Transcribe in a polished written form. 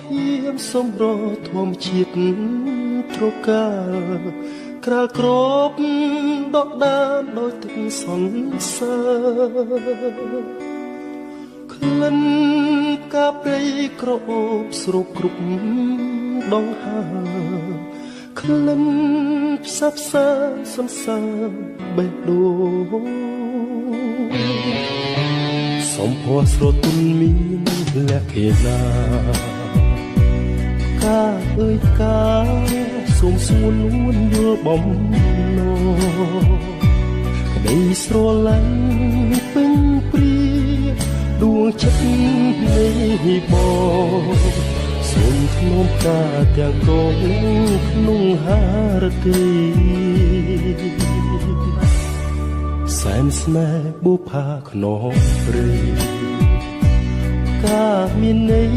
ហ៊ានសម្រធម្មជាតិត្រកាលក្រាលក្របដកដានដោយទឹកសន្សើរក្លិនផ្កាព្រៃក្រអូបស្រូបគ្រប់ដងហើក្លិនផ្សះផ្សាសន្សើរបេះដូងសំភ័រស្រទន់មានលក្ខណៈកាអើយកាសូមសួននួនយល់បំណងក្តីស្រឡាញ់ពេញព្រាដួងចិត្តនេះបងសូមធ្នមកាទាំងកូនក្នុងហារទីសែនស្នេហ៍បុផាខ្នងព្រៃកាមានន័យ